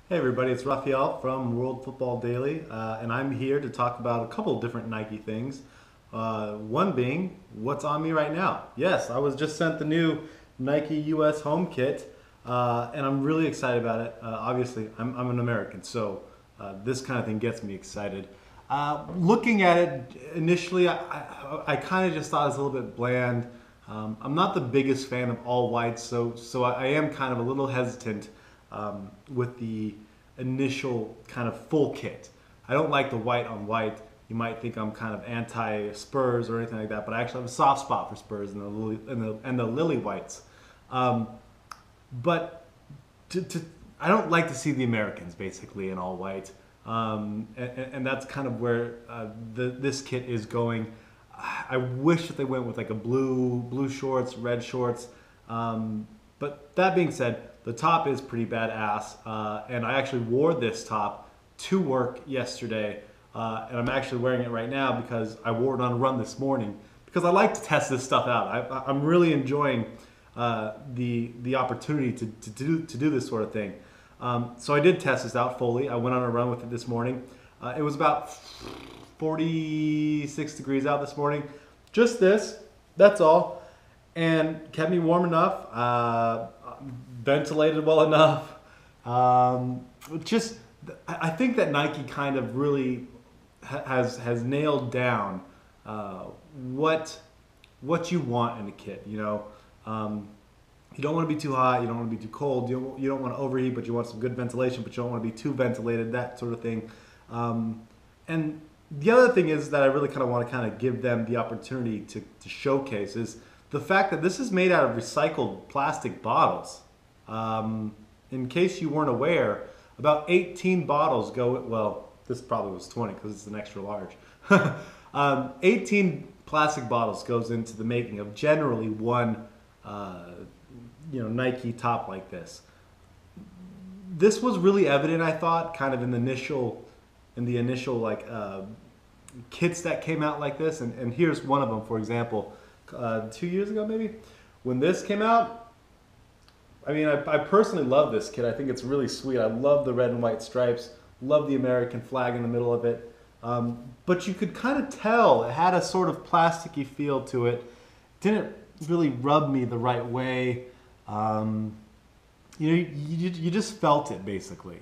Hey everybody, it's Raphael from World Football Daily, and I'm here to talk about a couple of different Nike things. One being what's on me right now. Yes, I was just sent the new Nike US home kit, and I'm really excited about it. Obviously, I'm an American, so this kind of thing gets me excited. Looking at it initially, I kind of just thought it was a little bit bland. I'm not the biggest fan of all white, so I am kind of a little hesitant with the initial kind of full kit. I don't like the white on white. You might think I'm kind of anti-Spurs or anything like that, but I actually have a soft spot for Spurs and the lily whites. Um, but I don't like to see the Americans basically in all white, and that's kind of where this kit is going. I wish that they went with like a blue shorts, red shorts. But that being said, the top is pretty badass, and I actually wore this top to work yesterday, and I'm actually wearing it right now because I wore it on a run this morning because I like to test this stuff out. I'm really enjoying the opportunity to do this sort of thing. So I did test this out fully. I went on a run with it this morning. It was about 46 degrees out this morning. Just this, that's all, and kept me warm enough, ventilated well enough. Just, I think that Nike kind of really has nailed down what you want in a kit. You don't want to be too hot, you don't want to be too cold, you don't want to overheat, but you want some good ventilation, but you don't want to be too ventilated, that sort of thing. And the other thing is that I really kind of want to kind of give them the opportunity to showcase is the fact that this is made out of recycled plastic bottles. In case you weren't aware, about 18 bottles go, well, this probably was 20 because it's an extra large. 18 plastic bottles goes into the making of generally one Nike top like this. This was really evident, I thought, kind of in the initial like kits that came out like this, and here's one of them, for example. 2 years ago maybe, when this came out, I mean, I personally love this kit. I think it's really sweet. I love the red and white stripes, love the American flag in the middle of it, but you could kind of tell it had a sort of plasticky feel to it. Didn't really rub me the right way. You just felt it basically.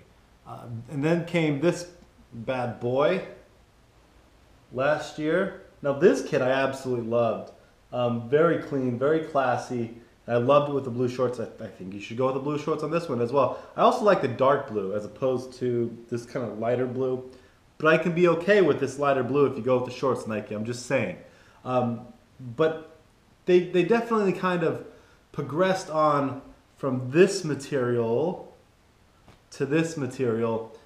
And then came this bad boy last year. Now this kit I absolutely loved. Very clean, very classy. I loved it with the blue shorts. I think you should go with the blue shorts on this one as well. I also like the dark blue as opposed to this kind of lighter blue. But I can be okay with this lighter blue if you go with the shorts, Nike. I'm just saying. But they definitely kind of progressed on from this material to this material.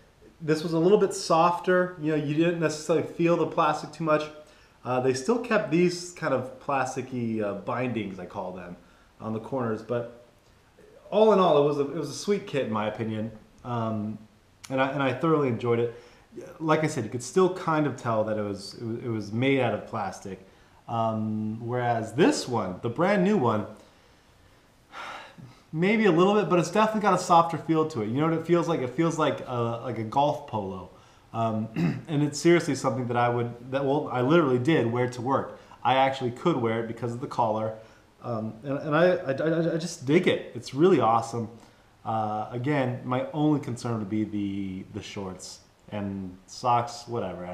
This was a little bit softer. You didn't necessarily feel the plastic too much. They still kept these kind of plasticky bindings, I call them, on the corners. But all in all, it was a sweet kit in my opinion, and I thoroughly enjoyed it. Like I said, you could still kind of tell that it was made out of plastic, whereas this one, the brand new one, maybe a little bit, but it's definitely got a softer feel to it. You know what it feels like? It feels like a golf polo. And it's seriously something that I literally did wear to work. I actually could wear it because of the collar, and I just dig it. It's really awesome. Again, my only concern would be the shorts and socks, whatever.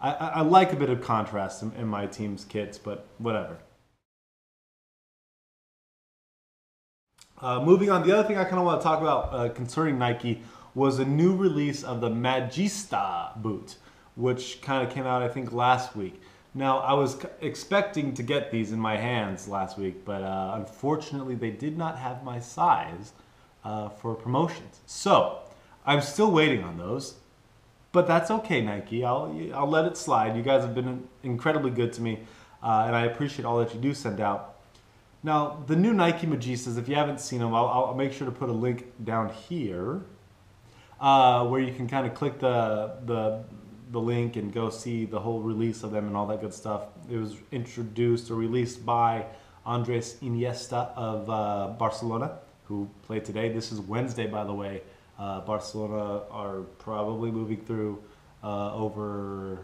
I like a bit of contrast in my team's kits, but whatever. Moving on, the other thing I kind of want to talk about concerning Nike was a new release of the Magista boot, which kind of came out, I think, last week. Now, I was expecting to get these in my hands last week, but unfortunately, they did not have my size for promotions. So, I'm still waiting on those, but that's okay, Nike. I'll let it slide. You guys have been incredibly good to me, and I appreciate all that you do send out. Now, the new Nike Magistas, if you haven't seen them, I'll make sure to put a link down here where you can kind of click the link and go see the whole release of them and all that good stuff. It was introduced or released by Andres Iniesta of Barcelona, who played today. This is Wednesday, by the way, Barcelona are probably moving through over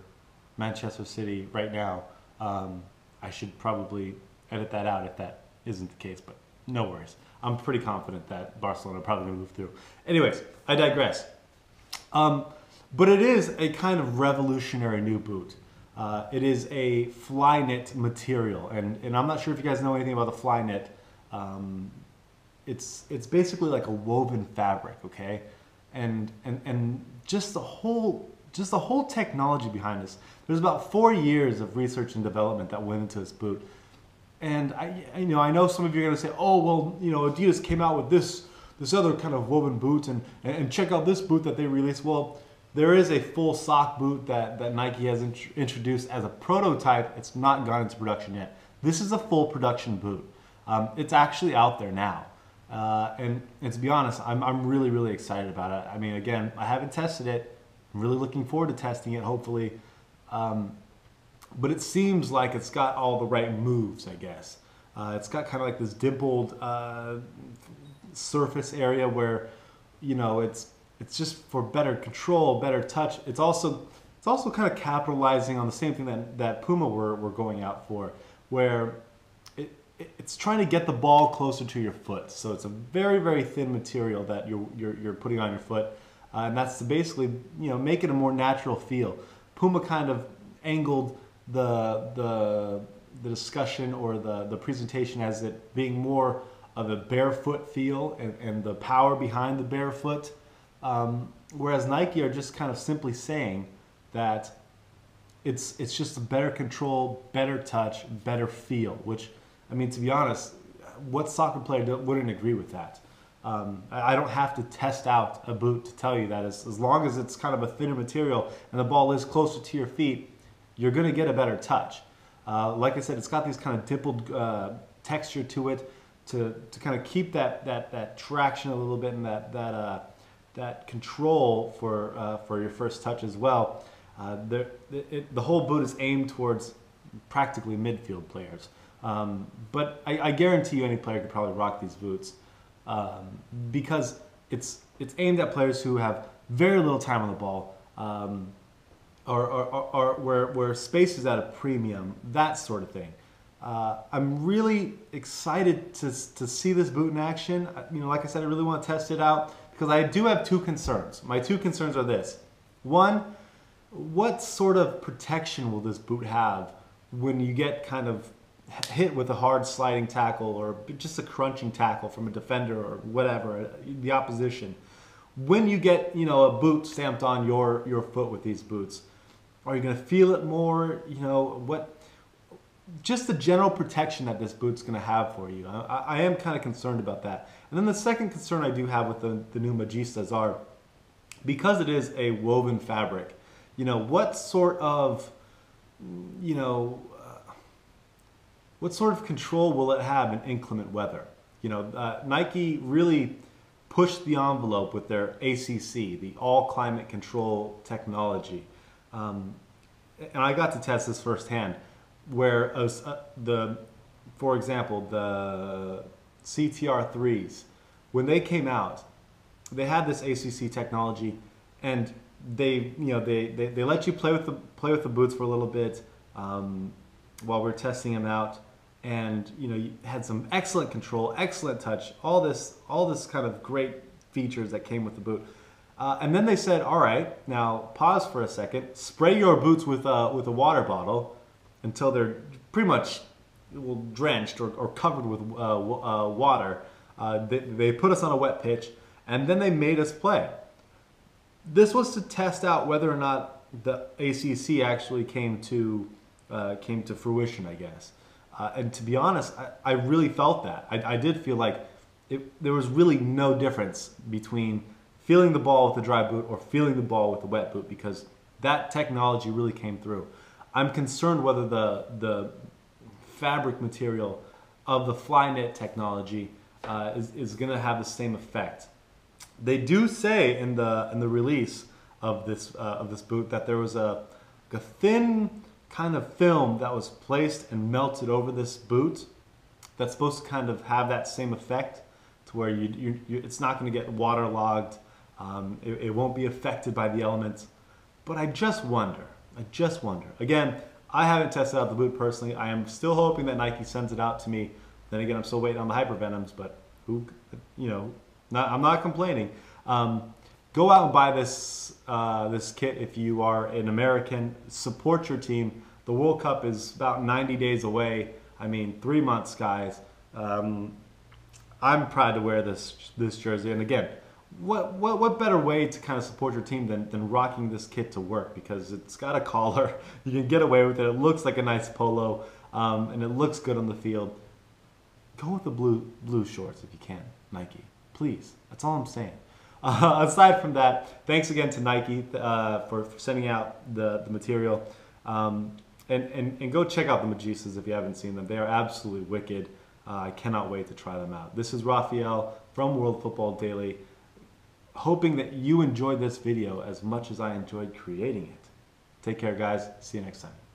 Manchester City right now. I should probably edit that out if that isn't the case, but no worries. I'm pretty confident that Barcelona are probably going to move through. Anyways, I digress. But it is a kind of revolutionary new boot. It is a Flyknit material, and I'm not sure if you guys know anything about the Flyknit. It's basically like a woven fabric, okay, and just the whole technology behind this. There's about 4 years of research and development that went into this boot, and I know some of you are going to say, oh well, Adidas came out with this other kind of woven boot, and check out this boot that they released. Well, there is a full sock boot that Nike has introduced as a prototype. It's not gone into production yet. This is a full production boot. It's actually out there now. And to be honest, I'm really, really excited about it. I mean, again, I haven't tested it. I'm really looking forward to testing it, hopefully. But it seems like it's got all the right moves, I guess. It's got kind of like this dimpled surface area where, it's just for better control, better touch. It's also kind of capitalizing on the same thing that Puma were going out for, where it's trying to get the ball closer to your foot. So it's a very, very thin material that you're putting on your foot, and that's to basically make it a more natural feel. Puma kind of angled the discussion or the presentation as it being more of a barefoot feel and the power behind the barefoot. Whereas Nike are just kind of simply saying that it's just a better control, better touch, better feel, which, I mean, to be honest, what soccer player wouldn't agree with that? I don't have to test out a boot to tell you that. As long as it's kind of a thinner material and the ball is closer to your feet, you're going to get a better touch. Like I said, it's got these kind of dimpled texture to it to kind of keep that traction a little bit and that control for your first touch as well. The whole boot is aimed towards practically midfield players. But I guarantee you any player could probably rock these boots because it's aimed at players who have very little time on the ball, or where space is at a premium, that sort of thing. I'm really excited to see this boot in action. Like I said, I really want to test it out because I do have two concerns. My two concerns are this. One, what sort of protection will this boot have when you get kind of hit with a hard sliding tackle or just a crunching tackle from a defender or whatever, the opposition? When you get a boot stamped on your foot with these boots, are you going to feel it more? Just the general protection that this boot's going to have for you. I am kind of concerned about that. And then the second concern I do have with the new Magistas are, because it is a woven fabric, what sort of control will it have in inclement weather? Nike really pushed the envelope with their ACC, the All Climate Control technology. And I got to test this firsthand, where for example, the CTR3s, when they came out, they had this ACC technology, and they let you play with the boots for a little bit while we're testing them out, and you had some excellent control, excellent touch, all this kind of great features that came with the boot. And then they said, all right, now pause for a second, spray your boots with a water bottle until they're pretty much drenched or covered with water. They put us on a wet pitch, and then they made us play. This was to test out whether or not the ACC actually came to fruition, I guess. And to be honest, I really felt that. I did feel like there was really no difference between feeling the ball with a dry boot or feeling the ball with a wet boot, because that technology really came through. I'm concerned whether the fabric material of the Flyknit technology is going to have the same effect. They do say in the release of this boot that there was a thin kind of film that was placed and melted over this boot that's supposed to kind of have that same effect, to where it's not going to get waterlogged It won't be affected by the elements. But I just wonder. Again, I haven't tested out the boot personally. I am still hoping that Nike sends it out to me. Then again, I'm still waiting on the hypervenoms, but I'm not complaining. Go out and buy this kit if you are an American. Support your team. The World Cup is about 90 days away. I mean, 3 months, guys. I'm proud to wear this jersey. And again, what better way to kind of support your team than rocking this kit to work, because it's got a collar. You can get away with it. It looks like a nice polo, and it looks good on the field. Go with the blue shorts if you can, Nike. Please. That's all I'm saying. Aside from that, thanks again to Nike for sending out the material. And go check out the Magistas if you haven't seen them. They are absolutely wicked. I cannot wait to try them out. This is Raphael from World Football Daily, hoping that you enjoyed this video as much as I enjoyed creating it. Take care, guys. See you next time.